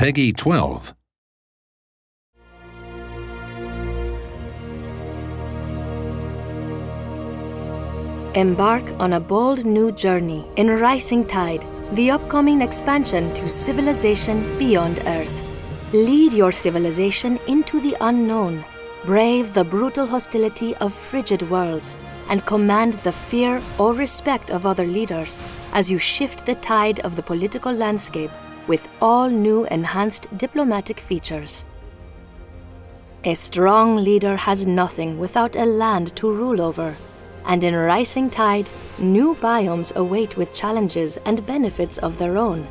Peggy 12. Embark on a bold new journey in Rising Tide, the upcoming expansion to civilization beyond Earth. Lead your civilization into the unknown, brave the brutal hostility of frigid worlds, and command the fear or respect of other leaders as you shift the tide of the political landscape with all new enhanced diplomatic features. A strong leader has nothing without a land to rule over, and in Rising Tide, new biomes await with challenges and benefits of their own.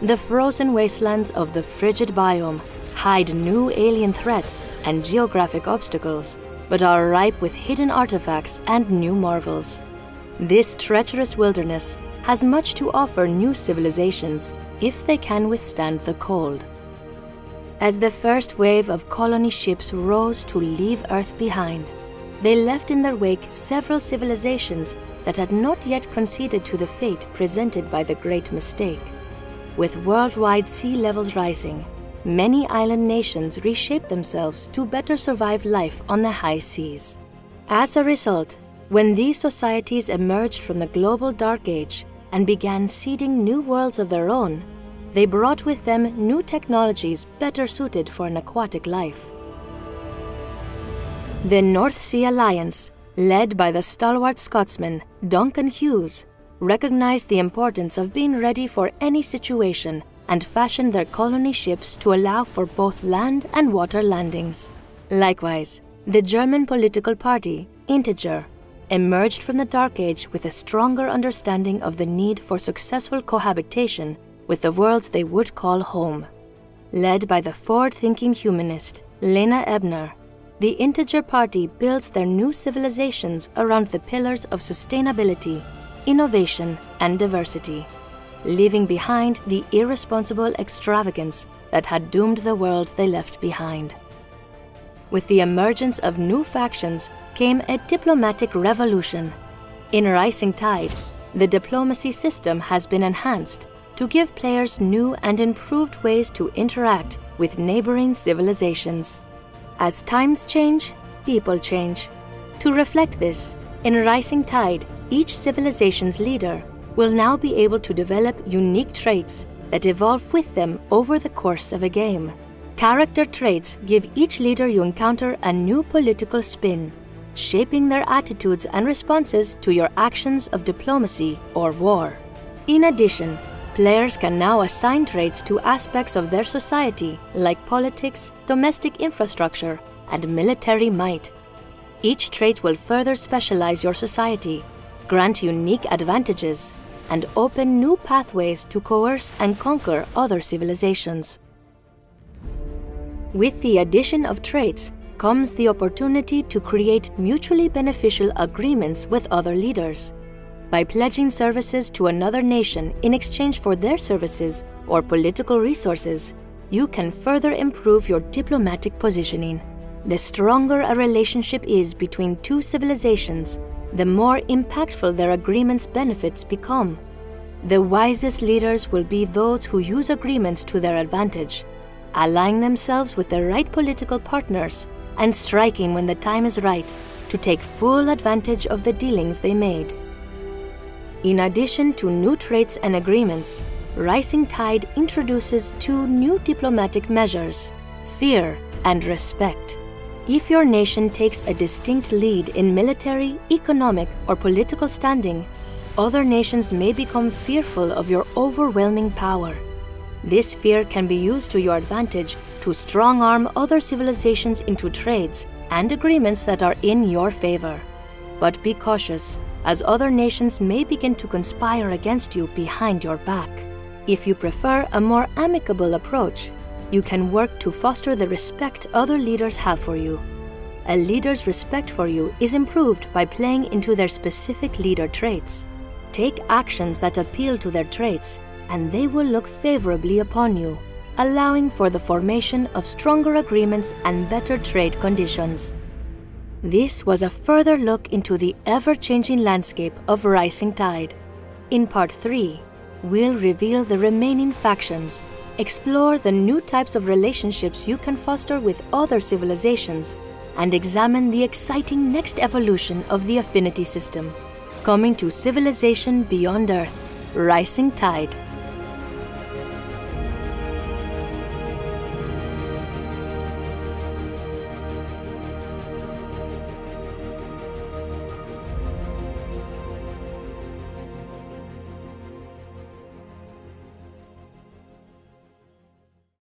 The frozen wastelands of the frigid biome hide new alien threats and geographic obstacles, but are ripe with hidden artifacts and new marvels. This treacherous wilderness has much to offer new civilizations if they can withstand the cold. As the first wave of colony ships rose to leave Earth behind, they left in their wake several civilizations that had not yet conceded to the fate presented by the Great Mistake. With worldwide sea levels rising, many island nations reshaped themselves to better survive life on the high seas. As a result, when these societies emerged from the global Dark Age and began seeding new worlds of their own, they brought with them new technologies better suited for an aquatic life. The North Sea Alliance, led by the stalwart Scotsman Duncan Hughes, recognized the importance of being ready for any situation and fashioned their colony ships to allow for both land and water landings. Likewise, the German political party, Integer, emerged from the Dark Age with a stronger understanding of the need for successful cohabitation with the worlds they would call home. Led by the forward-thinking humanist Lena Ebner, the Integer Party builds their new civilizations around the pillars of sustainability, innovation, and diversity, leaving behind the irresponsible extravagance that had doomed the world they left behind. With the emergence of new factions came a diplomatic revolution. In Rising Tide, the diplomacy system has been enhanced to give players new and improved ways to interact with neighboring civilizations. As times change, people change. To reflect this, in Rising Tide, each civilization's leader will now be able to develop unique traits that evolve with them over the course of a game. Character traits give each leader you encounter a new political spin, shaping their attitudes and responses to your actions of diplomacy or war. In addition, players can now assign traits to aspects of their society like politics, domestic infrastructure, and military might. Each trait will further specialize your society, grant unique advantages, and open new pathways to coerce and conquer other civilizations. With the addition of traits comes the opportunity to create mutually beneficial agreements with other leaders. By pledging services to another nation in exchange for their services or political resources, you can further improve your diplomatic positioning. The stronger a relationship is between two civilizations, the more impactful their agreement's benefits become. The wisest leaders will be those who use agreements to their advantage, allying themselves with the right political partners and striking when the time is right to take full advantage of the dealings they made. In addition to new traits and agreements, Rising Tide introduces two new diplomatic measures: fear and respect. If your nation takes a distinct lead in military, economic, or political standing, other nations may become fearful of your overwhelming power. This fear can be used to your advantage to strong-arm other civilizations into trades and agreements that are in your favor. But be cautious, as other nations may begin to conspire against you behind your back. If you prefer a more amicable approach, you can work to foster the respect other leaders have for you. A leader's respect for you is improved by playing into their specific leader traits. Take actions that appeal to their traits, and they will look favorably upon you, allowing for the formation of stronger agreements and better trade conditions. This was a further look into the ever-changing landscape of Rising Tide. In Part 3, we'll reveal the remaining factions, Explore the new types of relationships you can foster with other civilizations, and examine the exciting next evolution of the affinity system. Coming to Civilization Beyond Earth, Rising Tide.